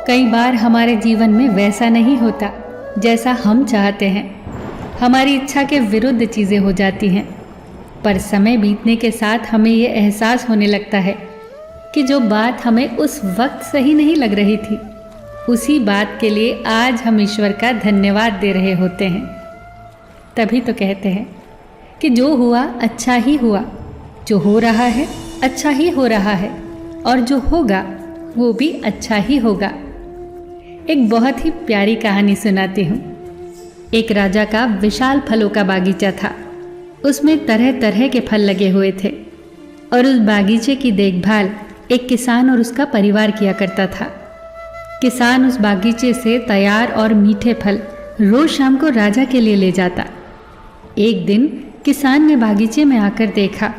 कई बार हमारे जीवन में वैसा नहीं होता जैसा हम चाहते हैं। हमारी इच्छा के विरुद्ध चीज़ें हो जाती हैं, पर समय बीतने के साथ हमें ये एहसास होने लगता है कि जो बात हमें उस वक्त सही नहीं लग रही थी, उसी बात के लिए आज हम ईश्वर का धन्यवाद दे रहे होते हैं। तभी तो कहते हैं कि जो हुआ अच्छा ही हुआ, जो हो रहा है अच्छा ही हो रहा है, और जो होगा वो भी अच्छा ही होगा। एक बहुत ही प्यारी कहानी सुनाती हूँ। एक राजा का विशाल फलों का बागीचा था। उसमें तरह तरह के फल लगे हुए थे और उस बागीचे की देखभाल एक किसान और उसका परिवार किया करता था। किसान उस बागीचे से तैयार और मीठे फल रोज शाम को राजा के लिए ले जाता। एक दिन किसान ने बागीचे में आकर देखा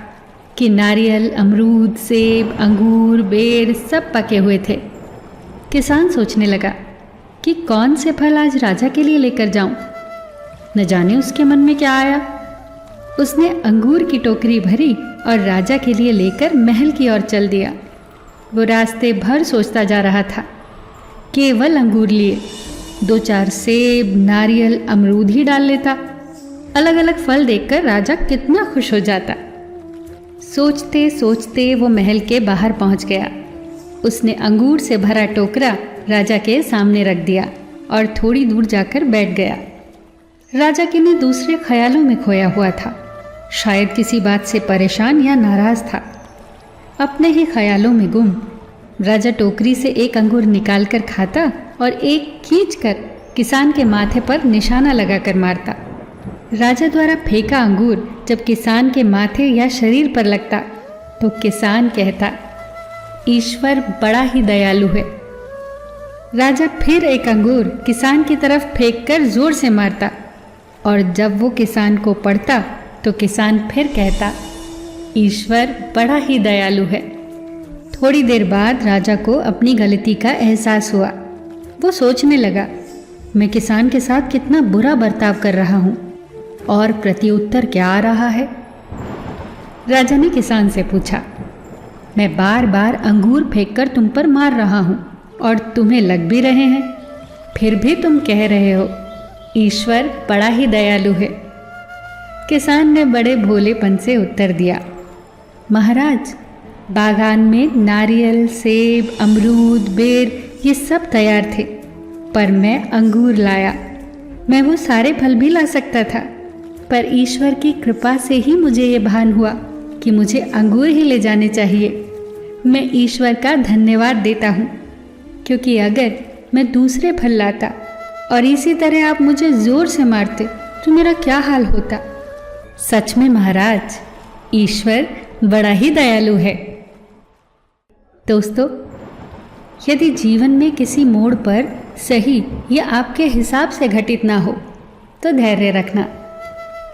कि नारियल, अमरूद, सेब, अंगूर, बेर सब पके हुए थे। किसान सोचने लगा कि कौन से फल आज राजा के लिए लेकर जाऊं। न जाने उसके मन में क्या आया। उसने अंगूर की टोकरी भरी और राजा के लिए लेकर महल की ओर चल दिया। वो रास्ते भर सोचता जा रहा था। केवल अंगूर लिए 2-4 सेब, नारियल, अमरूद ही डाल लेता। अलग अलग फल देखकर राजा कितना खुश हो जाता। सोचते सोचते वो महल के बाहर पहुंच गया। उसने अंगूर से भरा टोकरा राजा के सामने रख दिया और थोड़ी दूर जाकर बैठ गया। राजा किन्हीं दूसरे ख्यालों में खोया हुआ था। शायद किसी बात से परेशान या नाराज था। अपने ही ख्यालों में गुम राजा टोकरी से एक अंगूर निकालकर खाता और एक खींचकर किसान के माथे पर निशाना लगाकर मारता। राजा द्वारा फेंका अंगूर जब किसान के माथे या शरीर पर लगता तो किसान कहता, ईश्वर बड़ा ही दयालु है। राजा फिर एक अंगूर किसान की तरफ फेंककर जोर से मारता और जब वो किसान को पड़ता तो किसान फिर कहता, ईश्वर बड़ा ही दयालु है। थोड़ी देर बाद राजा को अपनी गलती का एहसास हुआ। वो सोचने लगा, मैं किसान के साथ कितना बुरा बर्ताव कर रहा हूँ और प्रत्युत्तर क्या आ रहा है। राजा ने किसान से पूछा, मैं बार बार अंगूर फेंककर तुम पर मार रहा हूँ और तुम्हें लग भी रहे हैं, फिर भी तुम कह रहे हो ईश्वर बड़ा ही दयालु है। किसान ने बड़े भोलेपन से उत्तर दिया, महाराज, बागान में नारियल, सेब, अमरूद, बेर ये सब तैयार थे, पर मैं अंगूर लाया। मैं वो सारे फल भी ला सकता था, पर ईश्वर की कृपा से ही मुझे ये भान हुआ कि मुझे अंगूर ही ले जाने चाहिए। मैं ईश्वर का धन्यवाद देता हूँ, क्योंकि अगर मैं दूसरे फल लाता और इसी तरह आप मुझे जोर से मारते तो मेरा क्या हाल होता। सच में महाराज, ईश्वर बड़ा ही दयालु है। दोस्तों, यदि जीवन में किसी मोड़ पर सही या आपके हिसाब से घटित ना हो तो धैर्य रखना,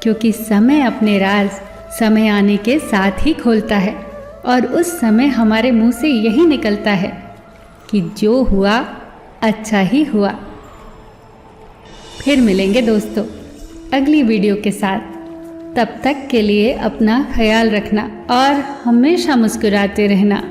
क्योंकि समय अपने राज समय आने के साथ ही खोलता है और उस समय हमारे मुंह से यही निकलता है कि जो हुआ अच्छा ही हुआ। फिर मिलेंगे दोस्तों अगली वीडियो के साथ। तब तक के लिए अपना ख्याल रखना और हमेशा मुस्कुराते रहना।